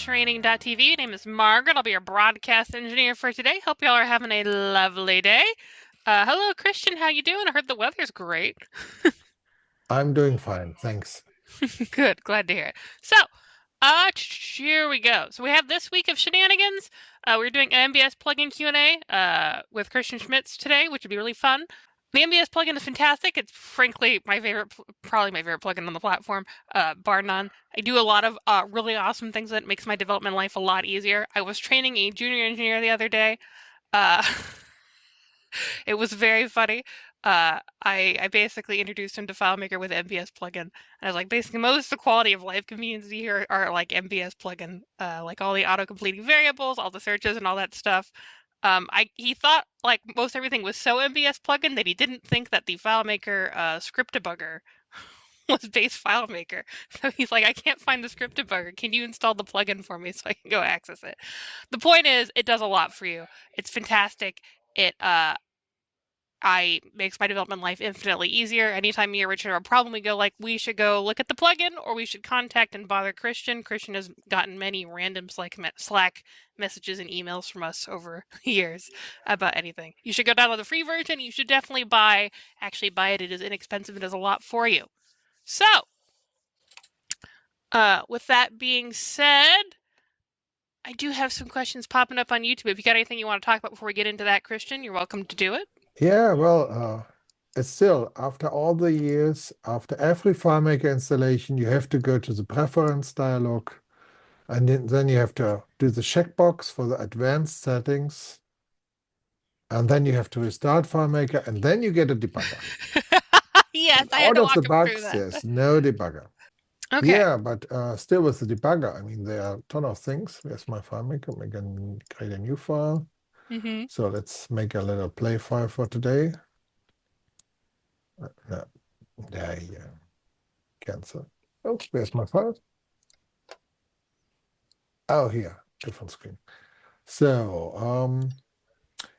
training.tv. My name is Margaret. I'll be your broadcast engineer for today. Hope y'all are having a lovely day. Hello, Christian. How you doing? I heard the weather's great. I'm doing fine, thanks. Good. Glad to hear it. So, here we go. So we have this week of shenanigans. We're doing an MBS plugin Q&A with Christian Schmitz today, which would be really fun. The MBS plugin is fantastic. It's frankly my favorite, probably my favorite plugin on the platform, bar none. I do a lot of really awesome things that makes my development life a lot easier. I was training a junior engineer the other day. Uh, it was very funny. I basically introduced him to FileMaker with MBS plugin. And I was like, basically, most of the quality of life convenience here are like MBS plugin, like all the auto-completing variables, all the searches, and all that stuff. He thought like most everything was so MBS plugin that he didn't think that the FileMaker script debugger was base FileMaker. So he's like, I can't find the script debugger. Can you install the plugin for me so I can go access it? The point is, it does a lot for you. It's fantastic. It makes my development life infinitely easier. Anytime me or Richard have a problem, we go like, we should go look at the plugin, or we should contact and bother Christian. Christian has gotten many random Slack messages and emails from us over the years about anything. You should go download the free version. You should definitely buy it. It is inexpensive. It does a lot for you. So, with that being said, I do have some questions popping up on YouTube. If you got anything you want to talk about before we get into that, Christian, you're welcome to do it. Yeah, well, it's still, after all the years, after every FileMaker installation, you have to go to the preference dialog, and then you have to do the checkbox for the advanced settings, and then you have to restart FileMaker, and then you get a debugger. Yes, I had to walk him through that. There's no debugger. Okay. Yeah, but still with the debugger, I mean, there are a ton of things. There's my FileMaker. We can create a new file. Mm-hmm. So let's make a little play file for today. No, there you go. Cancel. Oh, where's my file? Oh, here, different screen. So,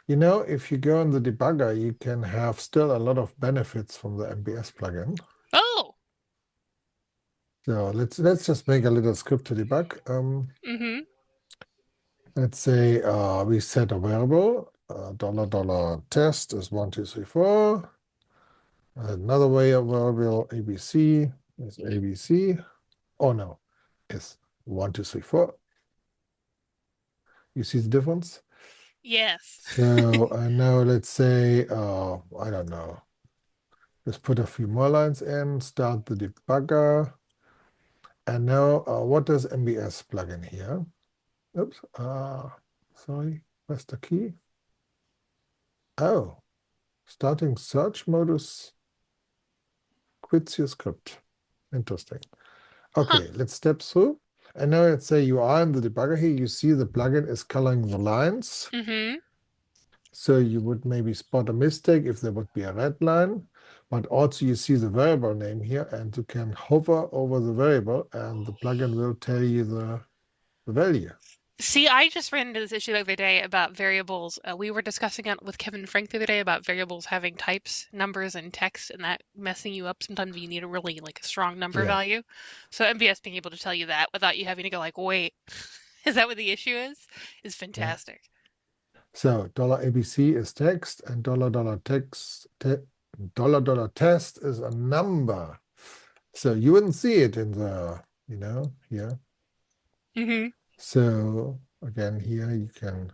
you know, if you go in the debugger, you can have still a lot of benefits from the MBS plugin. Oh. So let's just make a little script to debug. Mm-hmm. Let's say we set a variable, $test is 1, 2, 3, 4. Another way of variable ABC is ABC. Oh no, it's 1, 2, 3, 4. You see the difference? Yes. So now let's say, I don't know. Let's put a few more lines in, start the debugger. And now what does MBS plug in here? Oops, sorry, press the key. Oh, starting search modus quits your script. Interesting. Okay, let's step through. And now let's say you are in the debugger here. You see the plugin is coloring the lines. Mm-hmm. So you would maybe spot a mistake if there would be a red line. But also you see the variable name here, and you can hover over the variable, and the plugin will tell you the value. See, I just ran into this issue the other day about variables. We were discussing it with Kevin Frank the other day about variables having types, numbers, and text, and that messing you up. Sometimes you need a really like a strong number value. So MBS being able to tell you that without you having to go like, wait, is that what the issue is fantastic. Yeah. So $ABC is text, and $test is a number. So you wouldn't see it in the, here. Mm-hmm. So again, here you can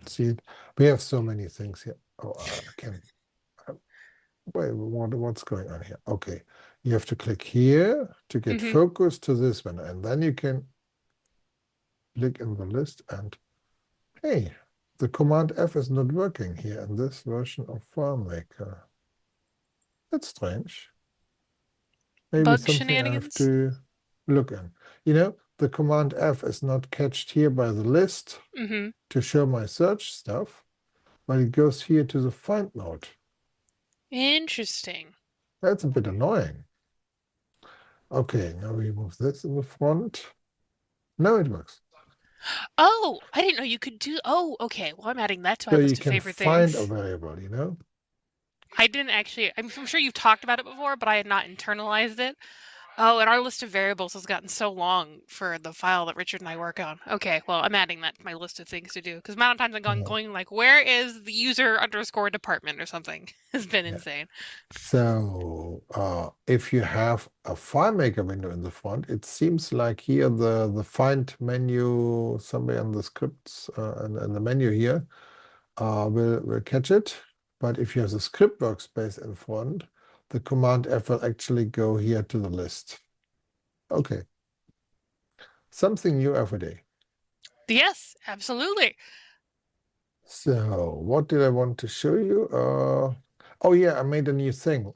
see it. We have so many things here. Oh, I can. Wait, what's going on here? Okay, you have to click here to get focus to this one, and then you can click in the list, and hey, the command F is not working here in this version of FileMaker. That's strange. Maybe Bug something shenanigans. I have to look in. You know, the command F is not catched here by the list to show my search stuff, but it goes here to the find mode. Interesting. That's a bit annoying. Okay, now we move this in the front. Now it works. Oh, I didn't know you could do. Oh, okay. Well, I'm adding that to my list of favorite things. So you can find a variable, you know? I didn't actually. I'm sure you've talked about it before, but I had not internalized it. Oh, and our list of variables has gotten so long for the file that Richard and I work on. Okay, well, I'm adding that to my list of things to do because the amount of times I'm Yeah. going like, where is the user underscore department or something has been Yeah. insane. So if you have a FileMaker window in the front, it seems like here the find menu somewhere in the scripts and the menu here will catch it. But if you have the script workspace in front, the Command F will actually go here to the list. Okay, something new every day. Yes, absolutely. So what did I want to show you? Oh yeah, I made a new thing.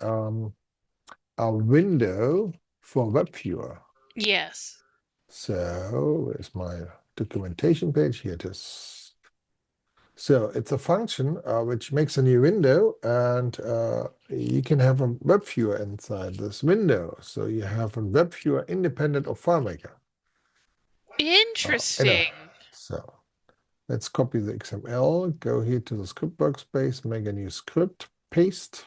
A window for WebViewer. Yes. So where's my documentation page? Here it is. So it's a function which makes a new window, and you can have a web viewer inside this window. So you have a web viewer independent of FileMaker. In a, Interesting. so let's copy the XML, go here to the script workspace, make a new script, paste,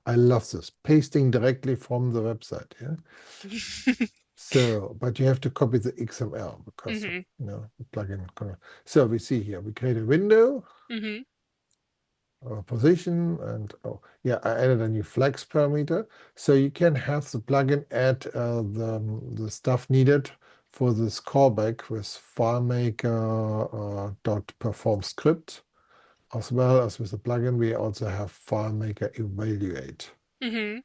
I love this, pasting directly from the website, yeah? So, but you have to copy the XML because of, hmm the plugin. So we see here, we create a window, hmm position, and oh yeah, I added a new flex parameter. So you can have the plugin add the stuff needed for this callback with FileMaker dot perform script, as well as with the plugin we also have FileMaker evaluate. hmm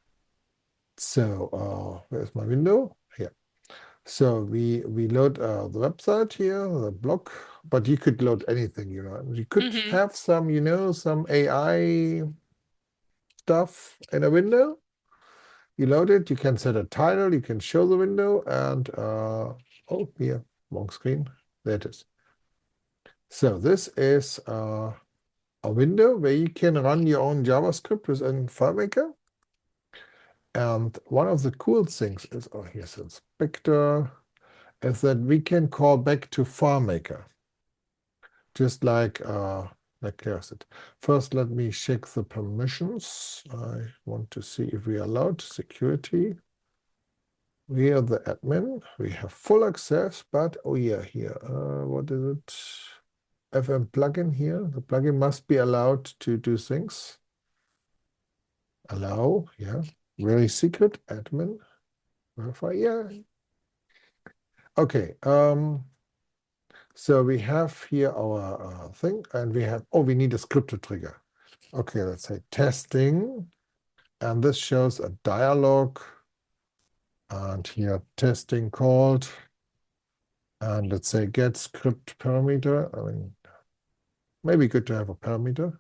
So where's my window? Here. So we load the website here, the blog, but you could load anything, You could hmm have some, some AI stuff in a window. You load it, you can set a title, you can show the window, and oh, here, wrong screen. There it is. So this is a window where you can run your own JavaScript within FileMaker. And one of the cool things is, oh, here's the inspector, is that we can call back to FileMaker, just like Claris said. First, let me check the permissions. I want to see if we are allowed security. We are the admin. We have full access, but oh yeah, here, what is it? FM plugin here. The plugin must be allowed to do things. Allow, yeah. Very secret admin. Verify, yeah. Okay. So we have here our thing, and we have, oh, we need a script to trigger. Okay, let's say testing, and this shows a dialog, and here testing called, and let's say get script parameter. I mean, maybe good to have a parameter.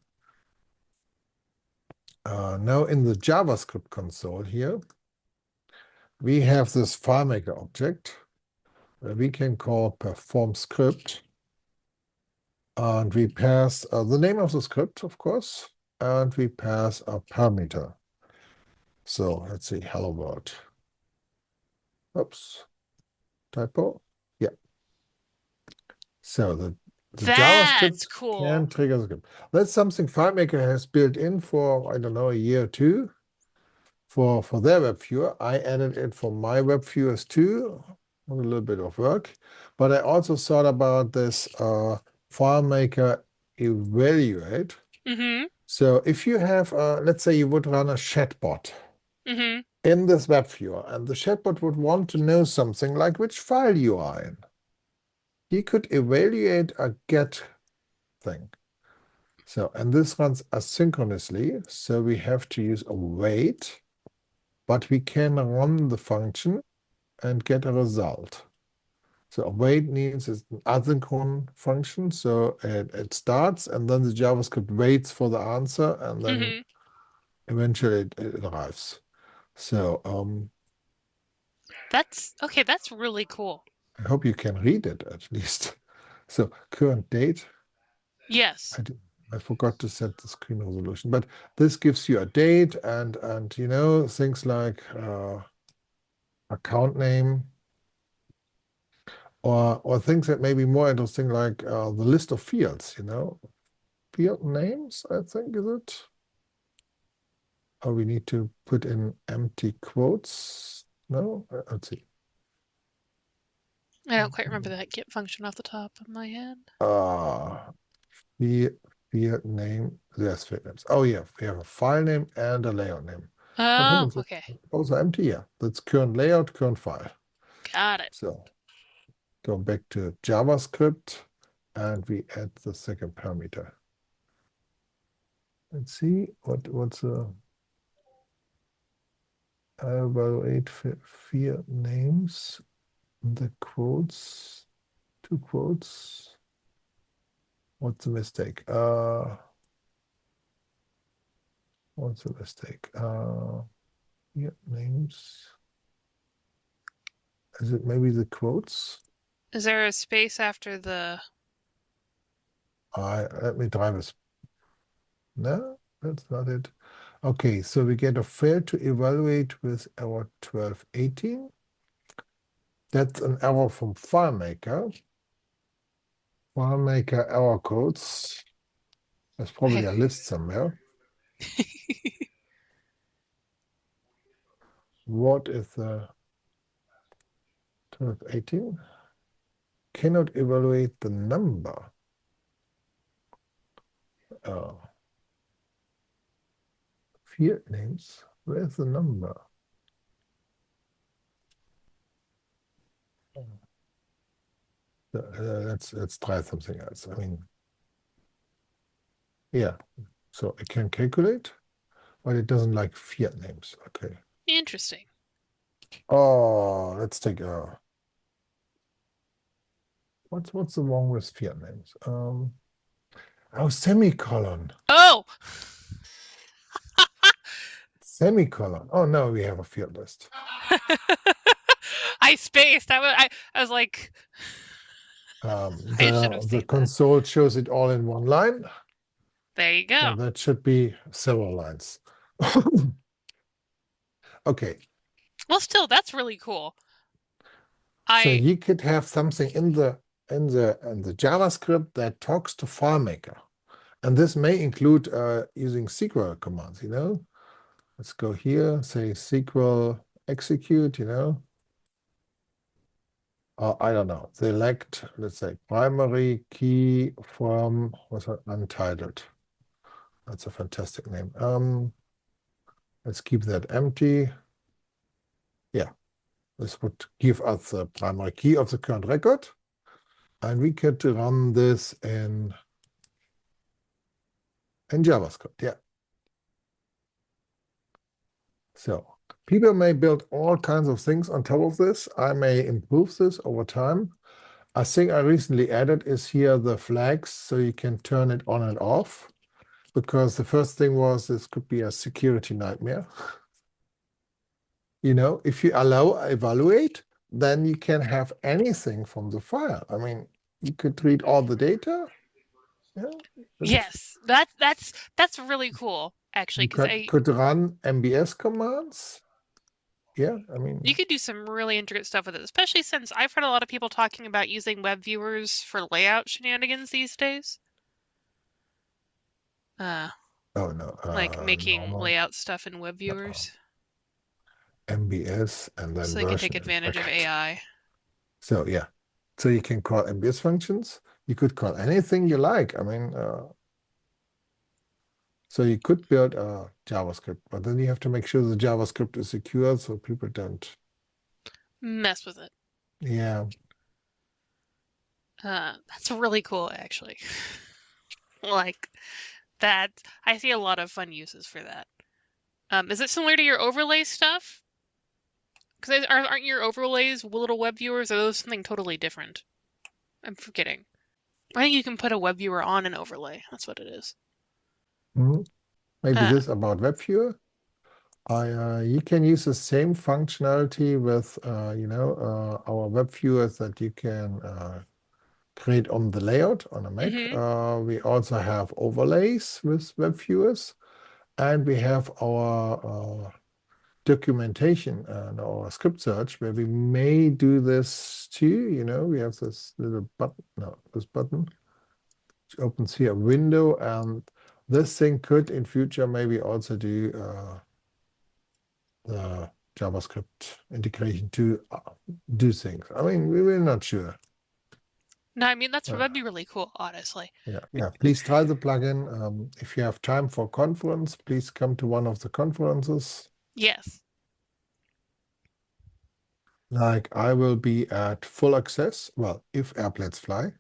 Now in the JavaScript console here, we have this FileMaker object where we can call perform script, and we pass the name of the script, of course, and we pass a parameter. So let's see, hello world. Oops, typo. Yeah. So the That's JavaScript cool. can trigger the script. That's something FileMaker has built in for, I don't know, a year or two for their WebViewer. I added it for my WebViewers too, a little bit of work. But I also thought about this FileMaker evaluate. hmm So if you have, let's say you would run a chatbot hmm in this WebViewer, and the chatbot would want to know something like which file you are in. He could evaluate a get thing. So, and this runs asynchronously, so we have to use a wait, but we can run the function and get a result. So a wait means it's an asynchronous function, so it starts, and then the JavaScript waits for the answer, and then hmm eventually it arrives. So That's okay. That's really cool. I hope you can read it at least. So current date, Yes. I forgot to set the screen resolution, but this gives you a date and things like account name or things that may be more interesting like the list of fields, field names, I think, is it? Or we need to put in empty quotes. No? Let's see. I don't quite remember that get function off the top of my head. Field name. There's field names. Oh yeah, we have a file name and a layout name. What Oh, happens if okay. those are empty? Yeah, that's current layout, current file. Got it. So go back to JavaScript and we add the second parameter. Let's see what's evaluate field names. The quotes, two quotes. What's the mistake? What's the mistake? Field names. Is it maybe the quotes? Is there a space after the... Let me try this. No, that's not it. Okay, so we get a fail to evaluate with error 1218. That's an error from FileMaker. FileMaker error codes. There's probably a list somewhere. What is the 1218? Cannot evaluate the number. Field names. Where's the number? Let's try something else. I mean, yeah. So it can calculate, but it doesn't like field names. Okay. Interesting. Oh, let's take a. What's the wrong with field names? Oh, semicolon. Oh! Semicolon. Oh no, we have a field list. I spaced. I was like, I should have The seen that. console shows it all in one line. There you So go. that should be several lines. Okay. Well, still, that's really cool. So you could have something in the JavaScript that talks to FileMaker. And this may include using SQL commands, you know. Let's go here, say SQL execute, you know. I don't know, select, let's say, primary key from, what's that, untitled. That's a fantastic name. Let's keep that empty. Yeah, this would give us the primary key of the current record. And we could run this in JavaScript, yeah. So people may build all kinds of things on top of this. I may improve this over time. A thing I recently added is here the flags, so you can turn it on and off. Because the first thing was this could be a security nightmare. You know, if you allow evaluate, then you can have anything from the file. I mean, you could read all the data. Yeah. Yes, that's really cool, actually, You because could run MBS commands. Yeah, I mean, you could do some really intricate stuff with it, especially since I've heard a lot of people talking about using web viewers for layout shenanigans these days. oh no, Like making normal layout stuff in web viewers, MBS and then so they can take version in advantage of bracket. AI. So yeah, so you can call MBS functions. You could call anything you like. I mean, so you could build a JavaScript, but then you have to make sure the JavaScript is secure so people don't Mess with it. Yeah. That's really cool, actually. Like that, I see a lot of fun uses for that. Is it similar to your overlay stuff? Because aren't your overlays little web viewers, or are those something totally different? I'm forgetting. I think you can put a web viewer on an overlay. That's what it is. Mhm. Maybe Uh, this about WebViewer. You can use the same functionality with our web viewers that you can create on the layout on a Mac. mm-hmm. We also have overlays with web viewers, and we have our documentation and our script search where we may do this too. You know, we have this little button, no, this button, which opens here a window, and this thing could in future maybe also do the JavaScript integration to do things. I mean, we're not sure. No, I mean, that'd be really cool, honestly. Yeah. Please try the plugin. If you have time for conference, please come to one of the conferences. Yes. Like I will be at Full Access. Well, if airplanes fly.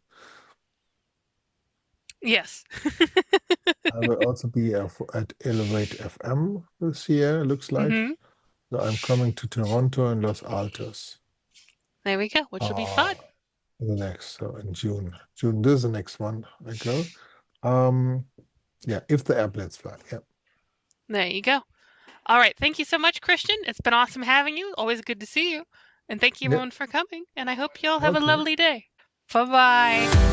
Yes. I will also be at Elevate FM this year, looks like. So I'm coming to Toronto and Los Altos. There we go, which will be fun. The next, so in June. This is the next one I go. Yeah, if the airplanes fly. Yeah. There you go. All right. Thank you so much, Christian. It's been awesome having you. Always good to see you. And thank you everyone for coming. And I hope you all have a lovely day. Bye-bye.